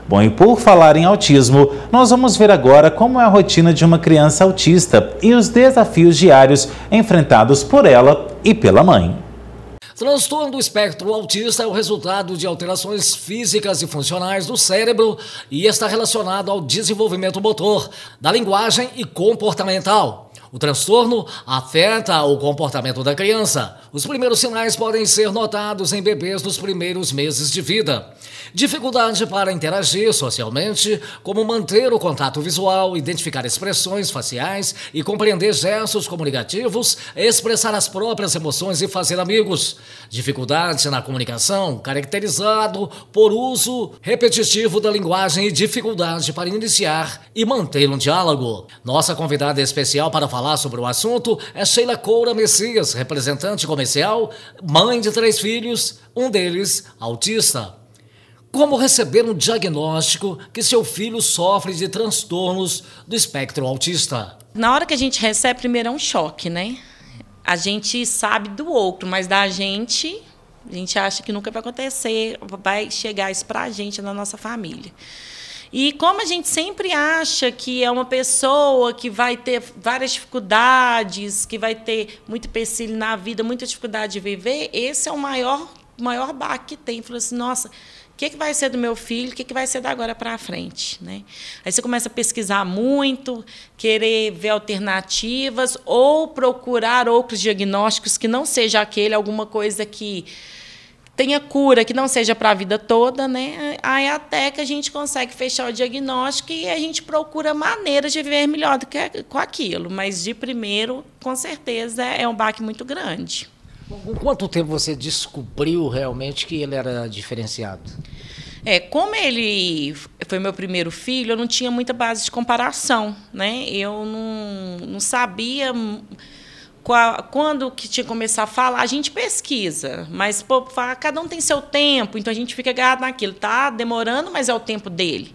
Bom, e por falar em autismo, nós vamos ver agora como é a rotina de uma criança autista e os desafios diários enfrentados por ela e pela mãe. Transtorno do espectro autista é o resultado de alterações físicas e funcionais do cérebro e está relacionado ao desenvolvimento motor, da linguagem e comportamental. O transtorno afeta o comportamento da criança. Os primeiros sinais podem ser notados em bebês nos primeiros meses de vida. Dificuldade para interagir socialmente, como manter o contato visual, identificar expressões faciais e compreender gestos comunicativos, expressar as próprias emoções e fazer amigos. Dificuldade na comunicação, caracterizado por uso repetitivo da linguagem e dificuldade para iniciar e manter um diálogo. Nossa convidada especial para falar sobre o assunto é Sheila Coura Messias, representante comercial, mãe de 3 filhos, um deles autista. Como receber um diagnóstico que seu filho sofre de transtornos do espectro autista? Na hora que a gente recebe, primeiro é um choque, né? A gente sabe do outro, mas da gente, a gente acha que nunca vai acontecer, vai chegar isso pra gente, na nossa família. E como a gente sempre acha que é uma pessoa que vai ter várias dificuldades, que vai ter muito empecilho na vida, muita dificuldade de viver, esse é o maior baque que tem. Falou assim, nossa, o que vai ser do meu filho? O que vai ser da agora para frente? Né? Aí você começa a pesquisar muito, querer ver alternativas ou procurar outros diagnósticos que não seja aquele, alguma coisa que tenha cura, que não seja para a vida toda, né? Aí até que a gente consegue fechar o diagnóstico e a gente procura maneiras de viver melhor do que com aquilo. Mas, de primeiro, com certeza, é um baque muito grande. Com quanto tempo você descobriu realmente que ele era diferenciado? Como ele foi meu primeiro filho, eu não tinha muita base de comparação, né? Eu não sabia quando que tinha que começar a falar. A gente pesquisa, mas pô, cada um tem seu tempo, então a gente fica agarrado naquilo. Tá demorando, mas é o tempo dele.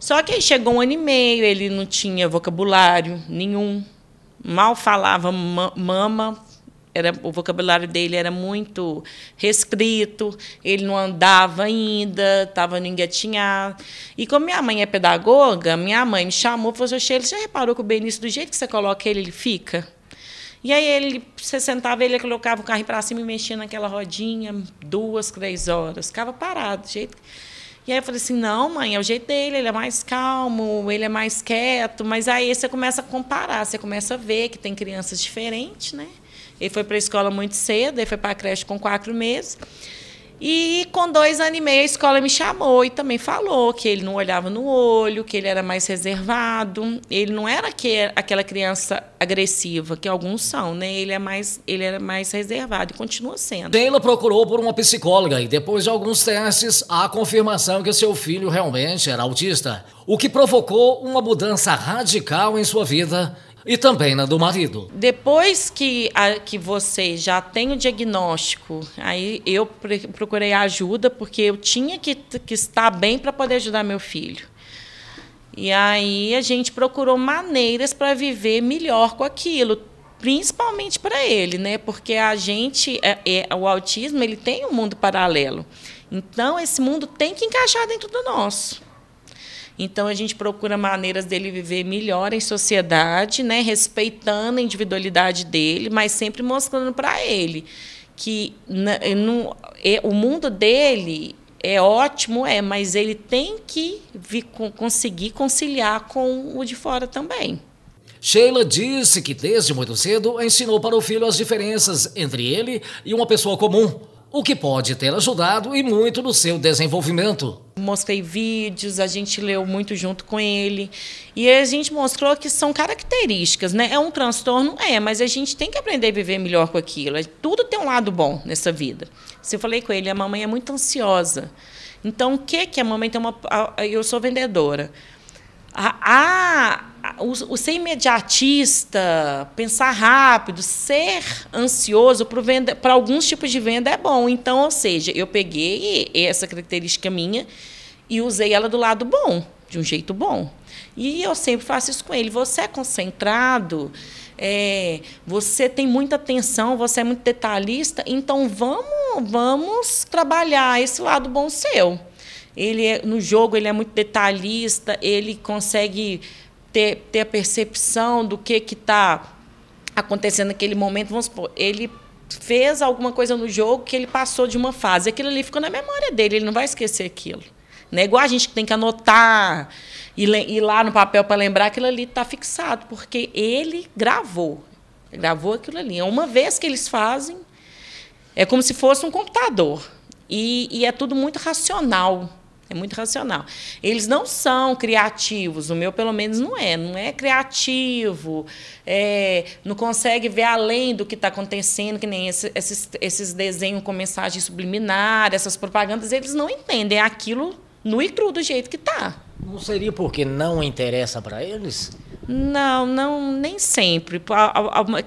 Só que aí chegou 1 ano e meio, ele não tinha vocabulário nenhum, mal falava mama. O vocabulário dele era muito restrito, ele não andava ainda, estava no engatinhar. E como minha mãe é pedagoga, minha mãe me chamou e falou assim, Sheila, você já reparou que o Benício, do jeito que você coloca ele fica? E aí você sentava, ele colocava o carrinho para cima e mexia naquela rodinha 2, 3 horas, ficava parado. E aí eu falei assim, não, mãe, é o jeito dele, ele é mais calmo, ele é mais quieto. Mas aí você começa a comparar, você começa a ver que tem crianças diferentes, né? Ele foi para a escola muito cedo, ele foi para a creche com 4 meses. E com 2 anos e meio a escola me chamou e também falou que ele não olhava no olho, que ele era mais reservado. Ele não era aquela criança agressiva, que alguns são, né? Ele era mais reservado e continua sendo. Sheila procurou por uma psicóloga e depois de alguns testes, há a confirmação que seu filho realmente era autista, o que provocou uma mudança radical em sua vida e também na do marido. Depois que você já tem o diagnóstico, aí eu procurei ajuda, porque eu tinha que estar bem para poder ajudar meu filho. E aí a gente procurou maneiras para viver melhor com aquilo, principalmente para ele, né? Porque o autismo, ele tem um mundo paralelo. Então, esse mundo tem que encaixar dentro do nosso. Então, a gente procura maneiras dele viver melhor em sociedade, né, respeitando a individualidade dele, mas sempre mostrando para ele que o mundo dele é ótimo, mas ele tem que conseguir conciliar com o de fora também. Sheila disse que, desde muito cedo, ensinou para o filho as diferenças entre ele e uma pessoa comum, o que pode ter ajudado e muito no seu desenvolvimento. Mostrei vídeos, a gente leu muito junto com ele e a gente mostrou que são características, né? É um transtorno, mas a gente tem que aprender a viver melhor com aquilo. Tudo tem um lado bom nessa vida. Se eu falei com ele, a mamãe é muito ansiosa. Então, o que a mamãe tem eu sou vendedora. O ser imediatista, pensar rápido, ser ansioso para alguns tipos de venda é bom. Então, ou seja, eu peguei essa característica minha e usei ela do lado bom, de um jeito bom. E eu sempre faço isso com ele. Você é concentrado, você tem muita atenção, você é muito detalhista, então vamos trabalhar esse lado bom seu. no jogo ele é muito detalhista, ele consegue ter a percepção do que está acontecendo naquele momento. Vamos supor, ele fez alguma coisa no jogo que ele passou de uma fase. Aquilo ali ficou na memória dele, ele não vai esquecer aquilo. Não é igual a gente que tem que anotar e ir lá no papel para lembrar, aquilo ali está fixado, porque ele gravou aquilo ali. É uma vez que eles fazem, é como se fosse um computador. E é tudo muito racional. É muito racional. Eles não são criativos, o meu, pelo menos, não é criativo, não consegue ver além do que está acontecendo, que nem esses desenhos com mensagem subliminar, essas propagandas, eles não entendem, é aquilo nu e cru do jeito que está. Não seria porque não interessa para eles? Não, nem sempre.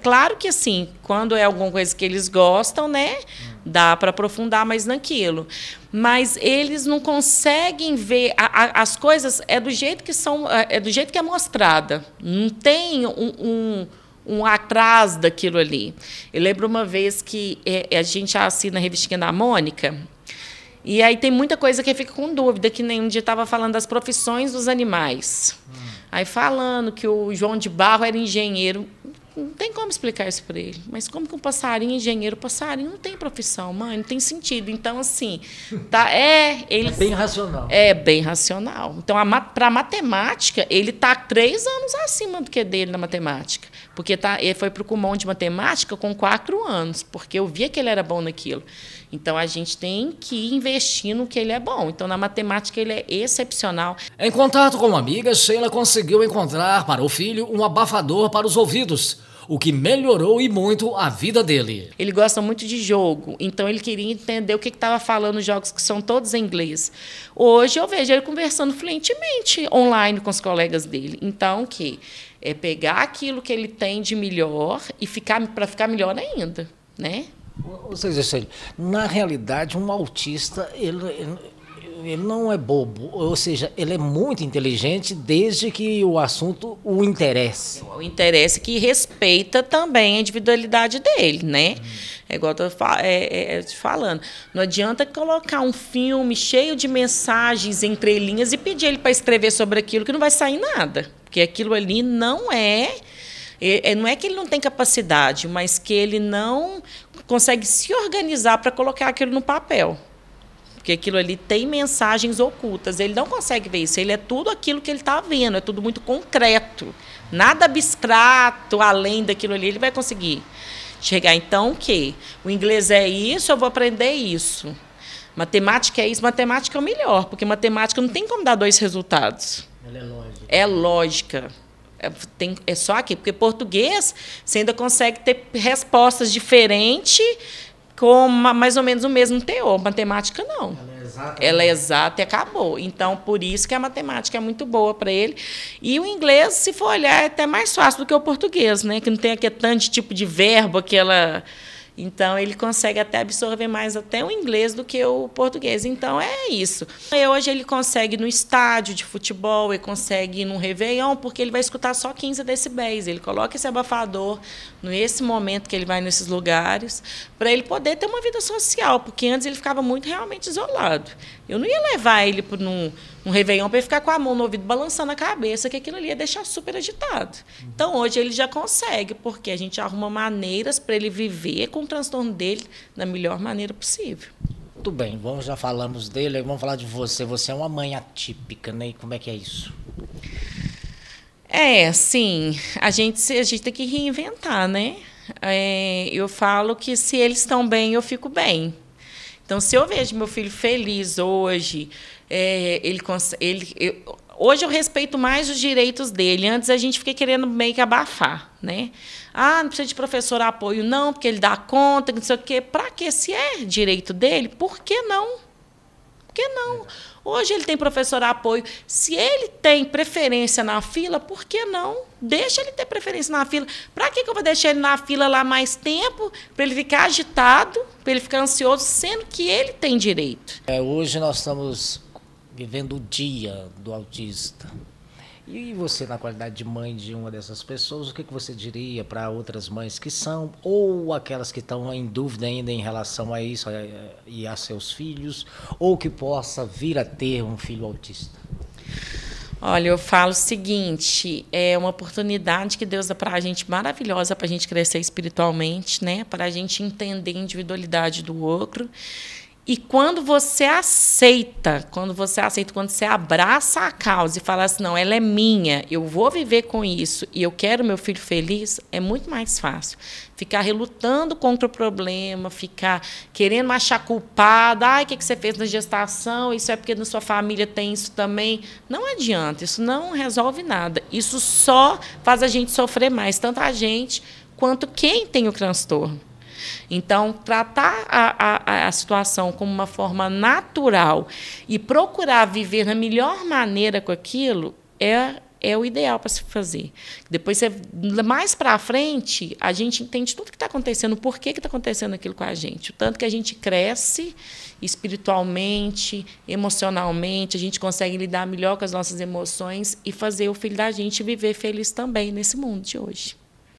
Claro que, assim, quando é alguma coisa que eles gostam, né, dá para aprofundar mais naquilo. Mas eles não conseguem ver as coisas do jeito que são, do jeito que é mostrada. Não tem um atrás daquilo ali. Eu lembro uma vez que a gente assina a revistinha da Mônica. E aí tem muita coisa que fica com dúvida, que nem um dia estava falando das profissões dos animais. Aí falando que o João de Barro era engenheiro. Não tem como explicar isso para ele. Mas como que um passarinho é engenheiro? Passarinho não tem profissão, mãe, não tem sentido. Então, assim, É bem racional. É bem racional. Então, para a matemática, ele está 3 anos acima do que dele na matemática. Porque ele foi para o Kumon de matemática com 4 anos, porque eu via que ele era bom naquilo. Então, a gente tem que investir no que ele é bom. Então, na matemática, ele é excepcional. Em contato com uma amiga, Sheila conseguiu encontrar para o filho um abafador para os ouvidos, o que melhorou e muito a vida dele. Ele gosta muito de jogo, então ele queria entender o que estava falando nos jogos que são todos em inglês. Hoje eu vejo ele conversando fluentemente online com os colegas dele. Então, é pegar aquilo que ele tem de melhor e para ficar melhor ainda, né? Ou seja, Sheila, na realidade, um autista, ele não é bobo, ou seja, ele é muito inteligente desde que o assunto o interesse. O interesse que respeita também a individualidade dele, né? É igual eu estou te falando. Não adianta colocar um filme cheio de mensagens entre linhas e pedir ele para escrever sobre aquilo que não vai sair nada. Porque aquilo ali não é que ele não tem capacidade, mas que ele não consegue se organizar para colocar aquilo no papel. Porque aquilo ali tem mensagens ocultas. Ele não consegue ver isso. Ele é tudo aquilo que ele está vendo. É tudo muito concreto. Nada abstrato, além daquilo ali, ele vai conseguir chegar. Então, o quê? O inglês é isso, eu vou aprender isso. Matemática é isso, matemática é o melhor. Porque matemática não tem como dar 2 resultados. Ela é lógica. É lógica. É só aqui. Porque português, você ainda consegue ter respostas diferentes com mais ou menos o mesmo teor. Matemática, não. Ela é exata e acabou. Então, por isso que a matemática é muito boa para ele. E o inglês, se for olhar, é até mais fácil do que o português, né? Que não tem aquele tanto de tipo de verbo, Então, ele consegue até absorver mais até o inglês do que o português. Então, é isso. E hoje ele consegue ir no estádio de futebol, ele consegue ir num Réveillon, porque ele vai escutar só 15 decibéis. Ele coloca esse abafador nesse momento que ele vai nesses lugares, para ele poder ter uma vida social, porque antes ele ficava muito realmente isolado. Eu não ia levar ele para um Réveillon para ele ficar com a mão no ouvido balançando a cabeça, que aquilo ali ia deixar super agitado. Então, hoje ele já consegue, porque a gente arruma maneiras para ele viver com o transtorno dele da melhor maneira possível. Muito bem, já falamos dele, vamos falar de você. Você é uma mãe atípica, né? E como é que é isso? Sim, a gente tem que reinventar, né? Eu falo que se eles estão bem, eu fico bem. Então, se eu vejo meu filho feliz hoje, hoje eu respeito mais os direitos dele. Antes a gente fica querendo meio que abafar, né? Não precisa de professor apoio, não, porque ele dá conta, não sei o quê. Para quê? Se é direito dele, por que não? Por que não? Hoje ele tem professor apoio. Se ele tem preferência na fila, por que não? Deixa ele ter preferência na fila. Para que eu vou deixar ele na fila lá mais tempo? Para ele ficar agitado, para ele ficar ansioso, sendo que ele tem direito. Hoje nós estamos vivendo o dia do autista. E você, na qualidade de mãe de uma dessas pessoas, o que você diria para outras mães que são, ou aquelas que estão em dúvida ainda em relação a isso e a seus filhos, ou que possa vir a ter um filho autista? Olha, eu falo o seguinte, é uma oportunidade que Deus dá para a gente maravilhosa para a gente crescer espiritualmente, né? Para a gente entender a individualidade do outro. E quando você aceita, quando você abraça a causa e fala assim, não, ela é minha, eu vou viver com isso e eu quero meu filho feliz, é muito mais fácil. Ficar relutando contra o problema, ficar querendo achar culpada, o que você fez na gestação, isso é porque na sua família tem isso também. Não adianta, isso não resolve nada. Isso só faz a gente sofrer mais, tanto a gente quanto quem tem o transtorno. Então, tratar a situação como uma forma natural e procurar viver da melhor maneira com aquilo é o ideal para se fazer. Depois, mais para frente, a gente entende tudo que está acontecendo, por que está acontecendo aquilo com a gente. O tanto que a gente cresce espiritualmente, emocionalmente, a gente consegue lidar melhor com as nossas emoções e fazer o filho da gente viver feliz também nesse mundo de hoje.